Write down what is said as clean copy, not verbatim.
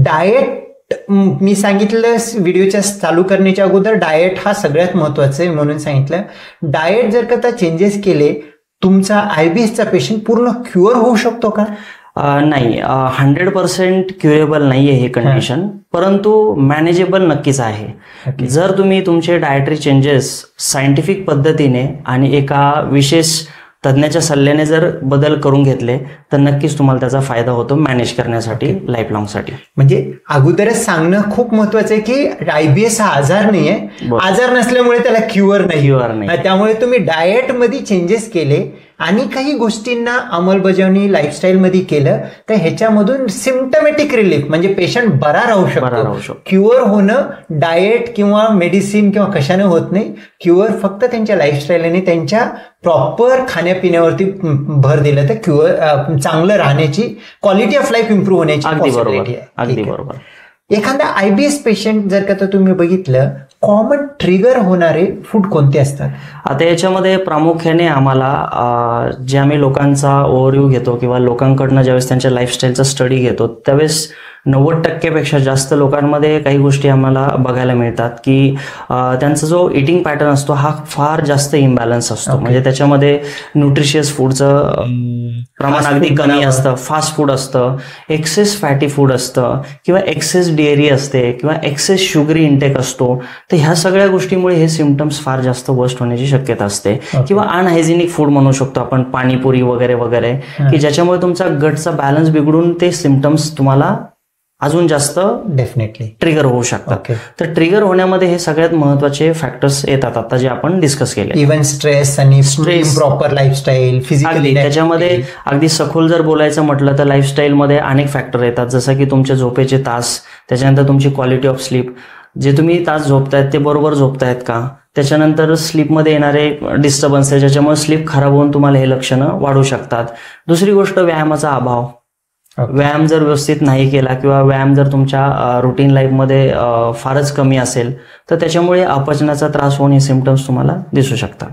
Diet मी सांगितलं व्हिडिओच्या चालू करण्याच्या अगोदर, डाएट हा सगळ्यात महत्वाचं आहे म्हणून सांगितलं. डाएट जर का चेंजेस केले, तुमचा IBSचा पेशंट पूर्ण क्युअर होऊ शकतो का? नाही, 100% क्युरेबल नाहीये हे कंडिशन, परंतु मॅनेजेबल नक्कीच आहे. जर तुम्ही तुमचे डायटरी चेंजेस सायंटिफिक पद्धतीने आणि एका विशेष तज्ञाच्या सल्ल्याने जर बदल करून घेतले तर नक्कीच तुम्हाला त्याचा फायदा होतो मॅनेज करण्यासाठी, लाईफ लॉंग साठी. म्हणजे अगोदरच सांगणं खूप महत्वाचं आहे की IBS हा आजार नाहीये, आजार नसल्यामुळे त्याला क्युअर नाही. त्यामुळे तुम्ही डाएट मध्ये चेंजेस केले आणि काही गोष्टींना अंमलबजावणी लाईफस्टाईल मध्ये केलं तर ह्याच्यामधून सिम्पटमॅटिक रिलीफ म्हणजे पेशंट बरा राहू शकतो. क्युअर होणं डाएट किंवा मेडिसिन किंवा कशाने होत नाही. क्युअर फक्त त्यांच्या लाईफस्टाईल आणि त्यांच्या प्रॉपर खाण्यापिण्यावरती भर दिलं तर क्युअर चांगलं राहण्याची, क्वालिटी ऑफ लाईफ इम्प्रूव्ह होण्याची पॉसिबिलिटी आहे. अगदी बरोबर. एखादा IBS पेशंट जर का तुम्ही बघितलं, कॉमन ट्रिगर होणारे फूड कोणते असतात? आता याच्यामध्ये प्रामुख्याने आम्हाला जे आम्ही लोकांचा ओव्हरव्ह्यू घेतो किंवा लोकांकडनं ज्यावेळेस त्यांच्या लाईफस्टाईलचा स्टडी घेतो त्यावेळेस 90% जास्त लोकांमध्ये काही गोष्टी आम्हाला बघायला मिळतात की त्यांचा जो इटिंग पॅटर्न असतो हा फार जास्त इम्बॅलन्स असतो. म्हणजे त्याच्यामध्ये न्यूट्रिशियस फूडचं प्रमाण अगदी कमी असतं, फास्ट फूड असतं, एक्सेस फॅटी फूड असतं किंवा एक्सेस डेअरी असते किंवा एक्सेस शुगरी इंटेक असतो. तर ह्या सगळ्या गोष्टीमुळे हे सिम्पटम्स फार जास्त वर्स्ट होण्याची शक्यता असते. किंवा अनहायझेनिक फूड म्हणू शकतो आपण, पाणीपुरी वगैरे वगैरे, की ज्याच्यामुळे तुमचा गटचा बॅलन्स बिघडून ते सिम्पटम्स तुम्हाला अजून जास्त डेफिनेटली ट्रिगर होऊ शकतात. तर ट्रिगर होण्यामध्ये हे सगळ्यात महत्वाचे फॅक्टर्स येतात आता जे आपण डिस्कस केले. इव्हन स्ट्रेस आणि प्रॉपर लाईफस्टाईल, फिजिकली. त्याच्यामध्ये अगदी सखोल जर बोलायचं म्हटलं तर लाईफस्टाईलमध्ये अनेक फॅक्टर येतात, जसं की तुमचे झोपेचे तास, त्याच्यानंतर तुमची क्वालिटी ऑफ स्लीप, जे तुम्ही तास झोपतायत ते बरोबर झोपतायत का, त्याच्यानंतर स्लीपमध्ये येणारे डिस्टर्बन्स आहे ज्याच्यामुळे स्लीप खराब होऊन तुम्हाला हे लक्षणं वाढू शकतात. दुसरी गोष्ट व्यायामाचा अभाव. व्यायाम जर व्यवस्थित नाही केला किंवा व्यायाम जर तुमच्या रुटीन लाईफमध्ये फारच कमी असेल तर त्याच्यामुळे अपचनाचा त्रास होऊन हे सिम्पटम्स तुम्हाला दिसू शकतात.